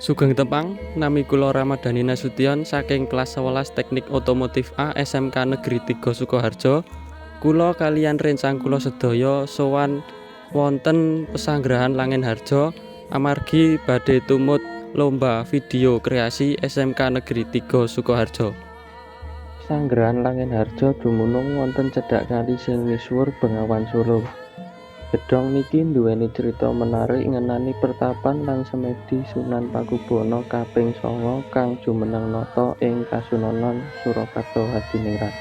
Sugeng Tepang, nami kula Ramadhani Nasution saking kelas 11 Teknik Otomotif A SMK Negeri 3 Sukoharjo. Kula kaliyan rencang kula sedaya sowan wonten Pesanggrahan Langenharjo amargi badhe tumut lomba video kreasi SMK Negeri 3 Sukoharjo. Pesanggrahan Langenharjo dumunung wonten cedhak kali sing misuwur Bengawan Solo. Gedhong niki nduweni cerita menarik ngenani pertapan lan semedi Sunan Pakubono kaping 9 kang jumeneng nata ing Kasunanan Surakarta Hadiningrat.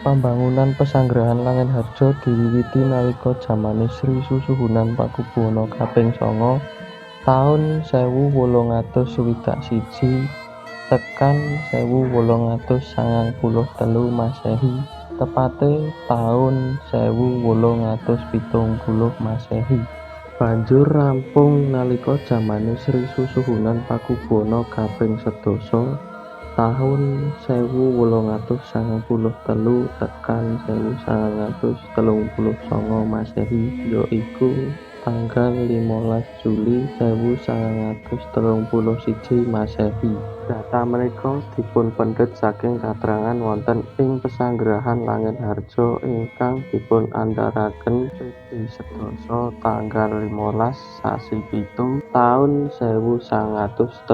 Pambangunan Pesanggrahan Langenharjo diwiwiti nalika jamane Sri Susuhunan Pakubono kaping 9 taun 1861 tekan 1893 Masehi. Tepate taun 1870 Masehi. Banjur rampung nalika jamane Sri Susuhunan Pakubono kaping 11 taun 1893 tekan 1939 Masehi, yaiku tanggal 15 Juli 1931 Masehi. Data menika dipun pendhet saking katrangan wonten ing Pesanggrahan Langenharjo ingkang dipun andharaken Pedi sedasa tanggal 15 sasi Pitu taun 1931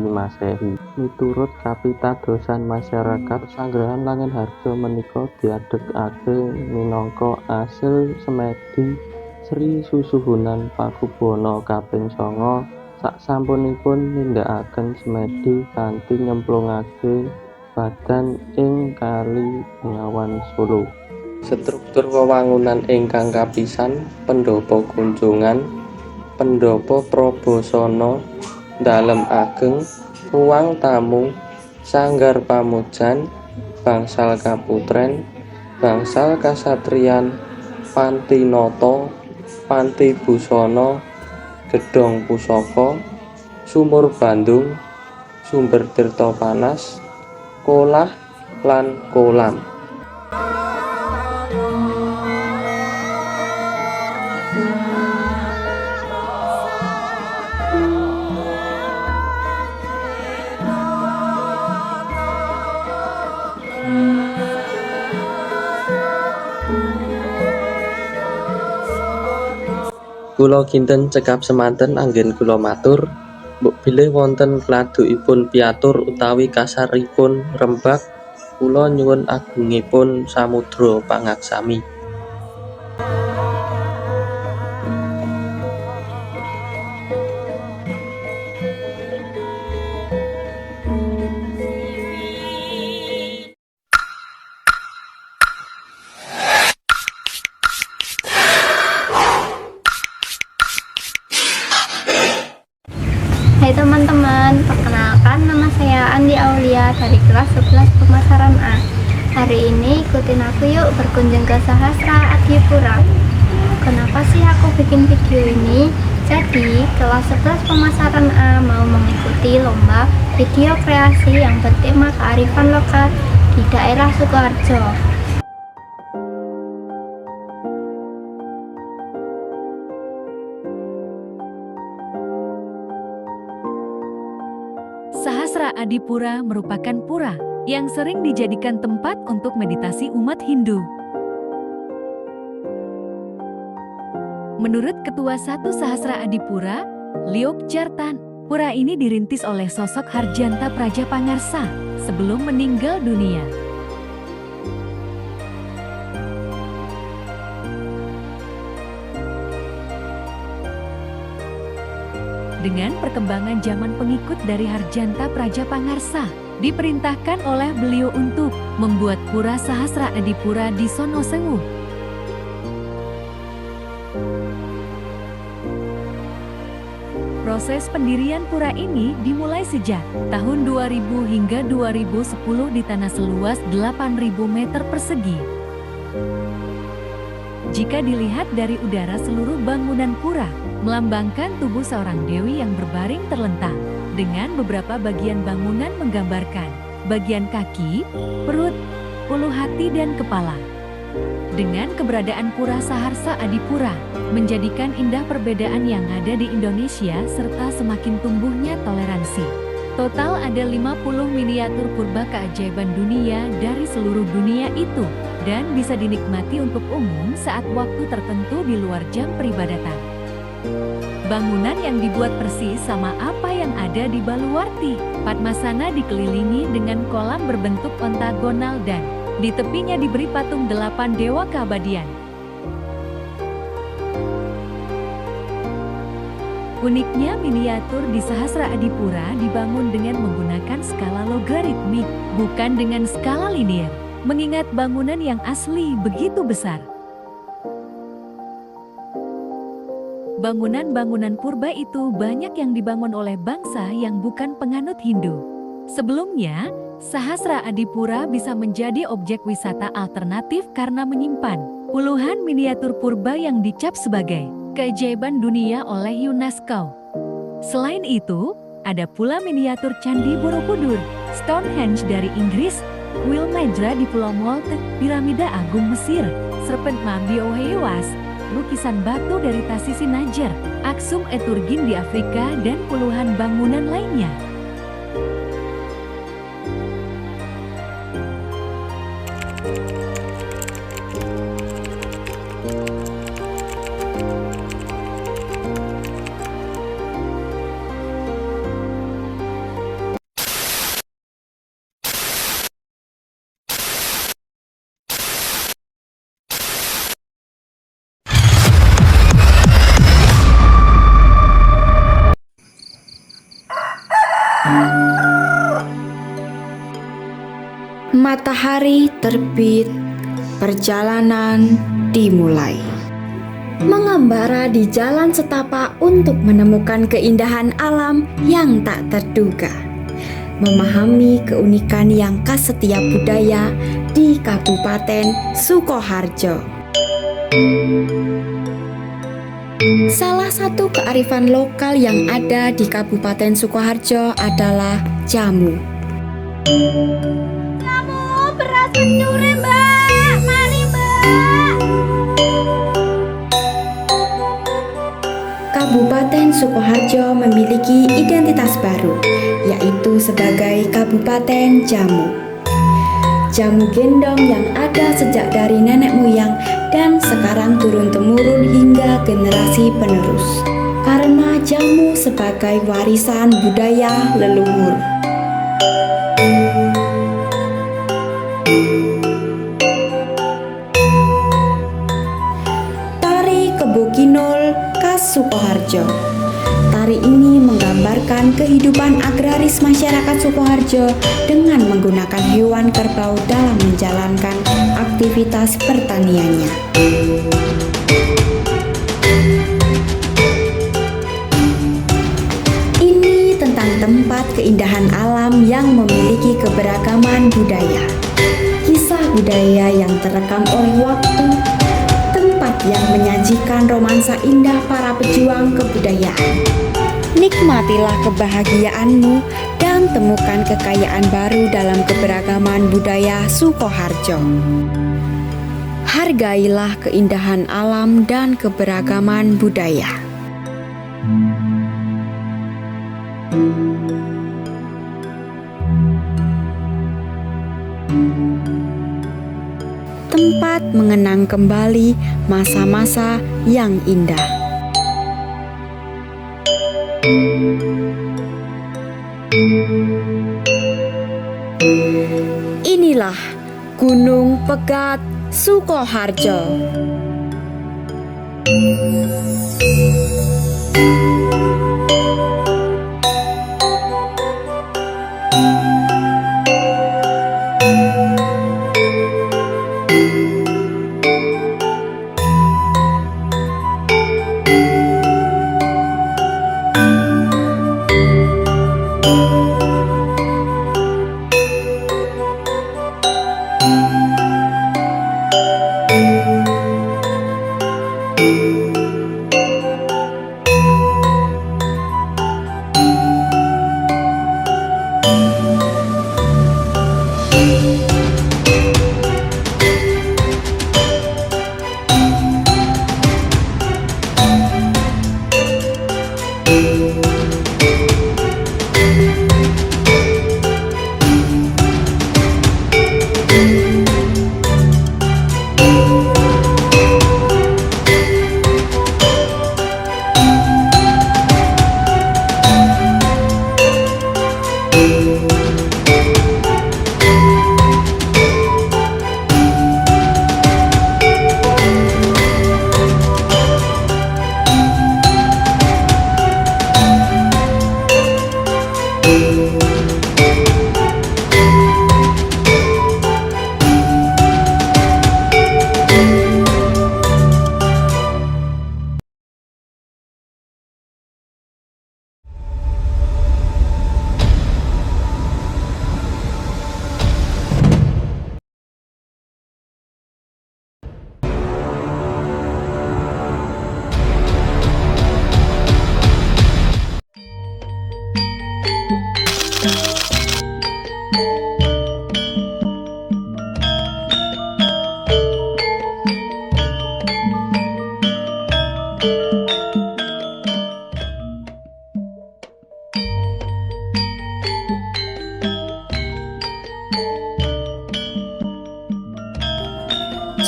Masehi. Miturut kapitadosan masyarakat, Pesanggrahan Langenharjo menika diadegake minangka asil semedi Sri Susuhunan Pakubono kaping 9 saksampunipun nindakaken semedi kanthi nyemplungake badan ing Kali Bengawan Solo. Struktur wewangunan ingkang kapisan pendopo kunjungan, pendopo probosana, dalem ageng, ruang tamu, sanggar pamujan, bangsal kaputren, bangsal kasatriyan, panti noto, panti busana, gedhong pusaka, sumur Bandung, sumber tirta panas, kolah lan kolam. Kula kinten cekap semanten anggen kula matur, mbok bilih wonten kladukipun piatur utawi kasaripun rembag, kula nyuwun agungipun samudra pangaksami. Hai teman-teman, perkenalkan nama saya Andi Aulia dari kelas 11 Pemasaran A. Hari ini ikutin aku yuk berkunjung ke Sahasra Adipura. Kenapa sih aku bikin video ini? Jadi, kelas 11 Pemasaran A mau mengikuti lomba video kreasi yang bertema kearifan lokal di daerah Sukoharjo. Sahasra Adipura merupakan pura yang sering dijadikan tempat untuk meditasi umat Hindu. Menurut Ketua 1 Sahasra Adipura, Liok Jartan, pura ini dirintis oleh sosok Harjanta Prajapangarsa sebelum meninggal dunia. Dengan perkembangan zaman pengikut dari Harjanta Prajapangarsa, diperintahkan oleh beliau untuk membuat pura Sahasra Adipura di Sonosewu. Proses pendirian pura ini dimulai sejak tahun 2000 hingga 2010 di tanah seluas 8.000 meter persegi. Jika dilihat dari udara, seluruh bangunan pura melambangkan tubuh seorang dewi yang berbaring terlentang, dengan beberapa bagian bangunan menggambarkan bagian kaki, perut, ulu hati, dan kepala. Dengan keberadaan Pura Saharsa Adipura, menjadikan indah perbedaan yang ada di Indonesia serta semakin tumbuhnya toleransi. Total ada 50 miniatur purba keajaiban dunia dari seluruh dunia itu, dan bisa dinikmati untuk umum saat waktu tertentu di luar jam peribadatan. Bangunan yang dibuat persis sama apa yang ada di Baluwarti. Padmasana dikelilingi dengan kolam berbentuk pentagonal dan di tepinya diberi patung 8 dewa keabadian. Uniknya miniatur di Sahasra Adipura dibangun dengan menggunakan skala logaritmik, bukan dengan skala linier, mengingat bangunan yang asli begitu besar. Bangunan-bangunan purba itu banyak yang dibangun oleh bangsa yang bukan penganut Hindu. Sebelumnya, Sahasra Adipura bisa menjadi objek wisata alternatif karena menyimpan puluhan miniatur purba yang dicap sebagai keajaiban dunia oleh UNESCO. Selain itu, ada pula miniatur Candi Borobudur, Stonehenge dari Inggris, Kuil Nedra di Pulau Malte, Piramida Agung Mesir, Serpent Mambiohewas, lukisan batu dari Tasisi Najar, Aksum Eturgin di Afrika, dan puluhan bangunan lainnya. Matahari terbit, perjalanan dimulai. Mengembara di jalan setapak untuk menemukan keindahan alam yang tak terduga. Memahami keunikan yang khas setiap budaya di Kabupaten Sukoharjo. Salah satu kearifan lokal yang ada di Kabupaten Sukoharjo adalah jamu. Beras kencur, Mbak. Mari, Mbak. Kabupaten Sukoharjo memiliki identitas baru, yaitu sebagai Kabupaten Jamu. Jamu gendong yang ada sejak dari nenek moyang dan sekarang turun-temurun hingga generasi penerus. Karena jamu sebagai warisan budaya leluhur. Tari Kebo Kinul khas Sukoharjo. Tari ini menggambarkan kehidupan agraris masyarakat Sukoharjo dengan menggunakan hewan kerbau dalam menjalankan aktivitas pertaniannya. Ini tentang tempat keindahan alam yang memiliki keberagaman budaya. Kisah budaya yang terekam oleh waktu, tempat yang menyajikan romansa indah para pejuang kebudayaan. Nikmatilah kebahagiaanmu dan temukan kekayaan baru dalam keberagaman budaya Sukoharjo. Hargailah keindahan alam dan keberagaman budaya. Tempat mengenang kembali masa-masa yang indah. Inilah Gunung Pegat Sukoharjo.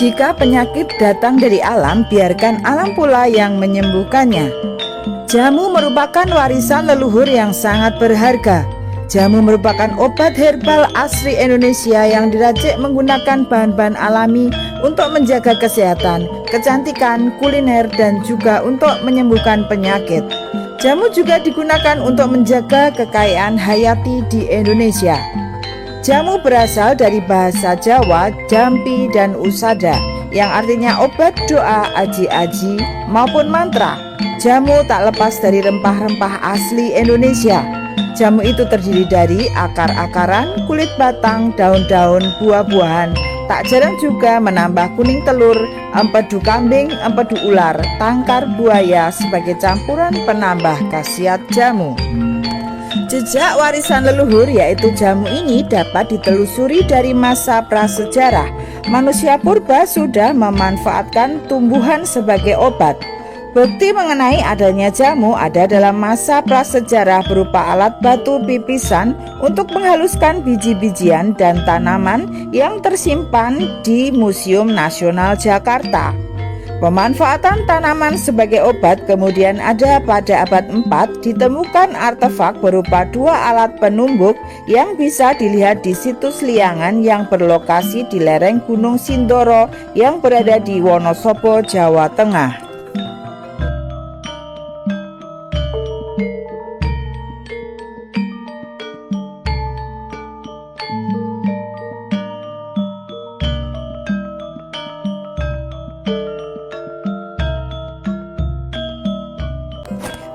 Jika penyakit datang dari alam, biarkan alam pula yang menyembuhkannya. Jamu merupakan warisan leluhur yang sangat berharga. Jamu merupakan obat herbal asli Indonesia yang diracik menggunakan bahan-bahan alami untuk menjaga kesehatan, kecantikan, kuliner, dan juga untuk menyembuhkan penyakit. Jamu juga digunakan untuk menjaga kekayaan hayati di Indonesia. Jamu berasal dari bahasa Jawa, jampi dan usada, yang artinya obat, doa, aji-aji, maupun mantra. Jamu tak lepas dari rempah-rempah asli Indonesia. Jamu itu terdiri dari akar-akaran, kulit batang, daun-daun, buah-buahan. Tak jarang juga menambah kuning telur, empedu kambing, empedu ular, tangkar buaya sebagai campuran penambah khasiat jamu. Jejak warisan leluhur yaitu jamu ini dapat ditelusuri dari masa prasejarah. Manusia purba sudah memanfaatkan tumbuhan sebagai obat. Bukti mengenai adanya jamu ada dalam masa prasejarah berupa alat batu pipisan untuk menghaluskan biji-bijian dan tanaman yang tersimpan di Museum Nasional Jakarta. Pemanfaatan tanaman sebagai obat kemudian ada pada abad 4 ditemukan artefak berupa 2 alat penumbuk yang bisa dilihat di situs Liangan yang berlokasi di lereng Gunung Sindoro yang berada di Wonosobo, Jawa Tengah.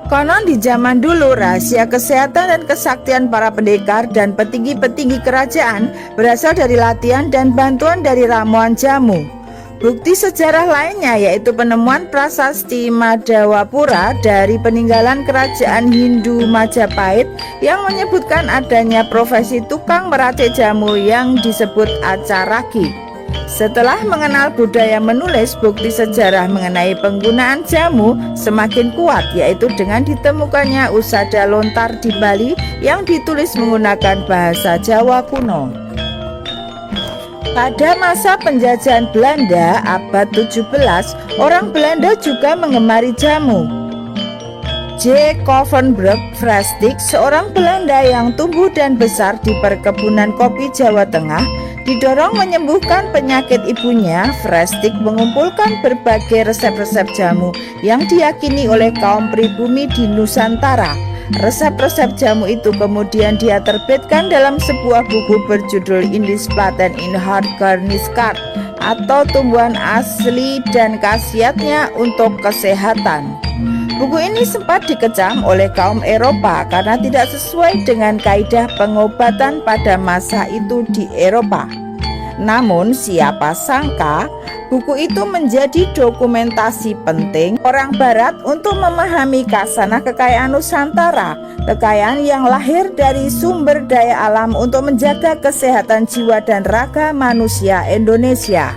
Konon di zaman dulu rahasia kesehatan dan kesaktian para pendekar dan petinggi-petinggi kerajaan berasal dari latihan dan bantuan dari ramuan jamu. Bukti sejarah lainnya yaitu penemuan prasasti Madawapura dari peninggalan kerajaan Hindu Majapahit yang menyebutkan adanya profesi tukang meracik jamu yang disebut acaraki. Setelah mengenal budaya menulis, bukti sejarah mengenai penggunaan jamu semakin kuat, yaitu dengan ditemukannya usada lontar di Bali yang ditulis menggunakan bahasa Jawa kuno. Pada masa penjajahan Belanda abad 17, orang Belanda juga mengemari jamu. J. Kovenbrug Vreeswijk, seorang Belanda yang tumbuh dan besar di perkebunan kopi Jawa Tengah, didorong menyembuhkan penyakit ibunya. Vreeswijk mengumpulkan berbagai resep-resep jamu yang diyakini oleh kaum pribumi di Nusantara. Resep-resep jamu itu kemudian dia terbitkan dalam sebuah buku berjudul Indisplaten in Hartgarniskart atau tumbuhan asli dan khasiatnya untuk kesehatan. Buku ini sempat dikecam oleh kaum Eropa karena tidak sesuai dengan kaidah pengobatan pada masa itu di Eropa. Namun siapa sangka buku itu menjadi dokumentasi penting orang Barat untuk memahami khazanah kekayaan Nusantara, kekayaan yang lahir dari sumber daya alam untuk menjaga kesehatan jiwa dan raga manusia Indonesia.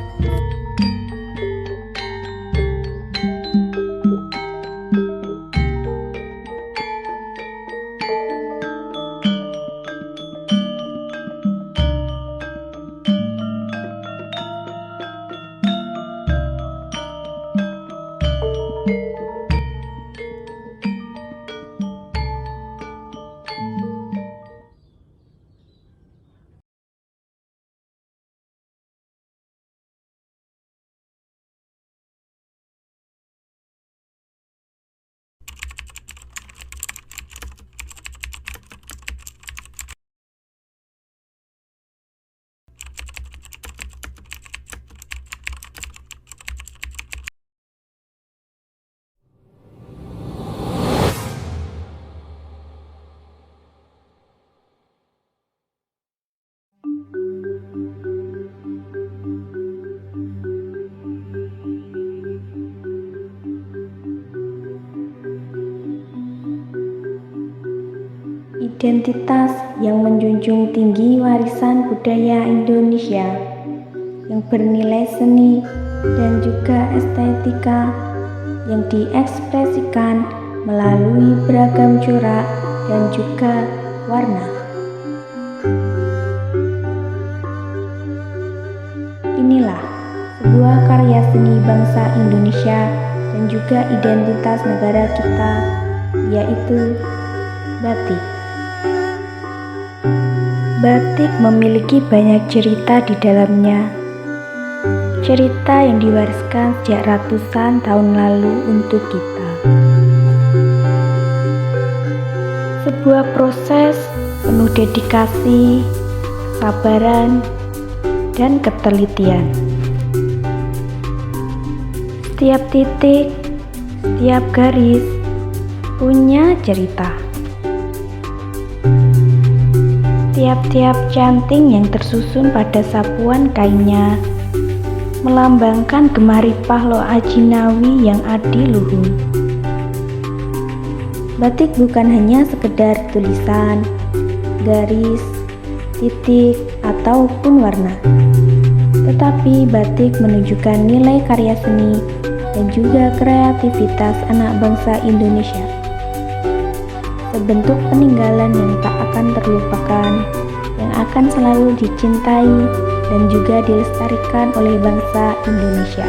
Identitas yang menjunjung tinggi warisan budaya Indonesia yang bernilai seni dan juga estetika yang diekspresikan melalui beragam corak dan juga warna. Inilah sebuah seni bangsa Indonesia dan juga identitas negara kita, yaitu batik. Batik memiliki banyak cerita di dalamnya. Cerita yang diwariskan sejak ratusan tahun lalu untuk kita. Sebuah proses penuh dedikasi, kesabaran, dan ketelitian. Setiap titik, setiap garis punya cerita. Tiap-tiap canting yang tersusun pada sapuan kainnya melambangkan gemaripah loa Jinawi yang adiluhung. Batik bukan hanya sekedar tulisan, garis, titik, ataupun warna, tetapi batik menunjukkan nilai karya seni dan juga kreativitas anak bangsa Indonesia. Sebentuk peninggalan yang tak akan terlupakan, yang akan selalu dicintai dan juga dilestarikan oleh bangsa Indonesia.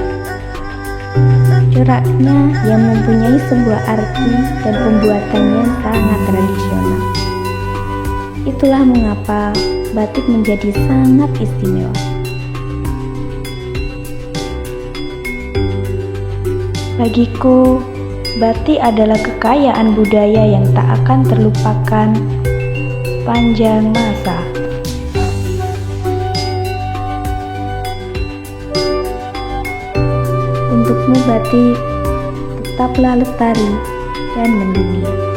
Coraknya yang mempunyai sebuah arti dan pembuatannya sangat tradisional. Itulah mengapa batik menjadi sangat istimewa. Bagiku, batik adalah kekayaan budaya yang tak akan terlupakan sepanjang masa. Untukmu batik, tetaplah lestari dan mendunia.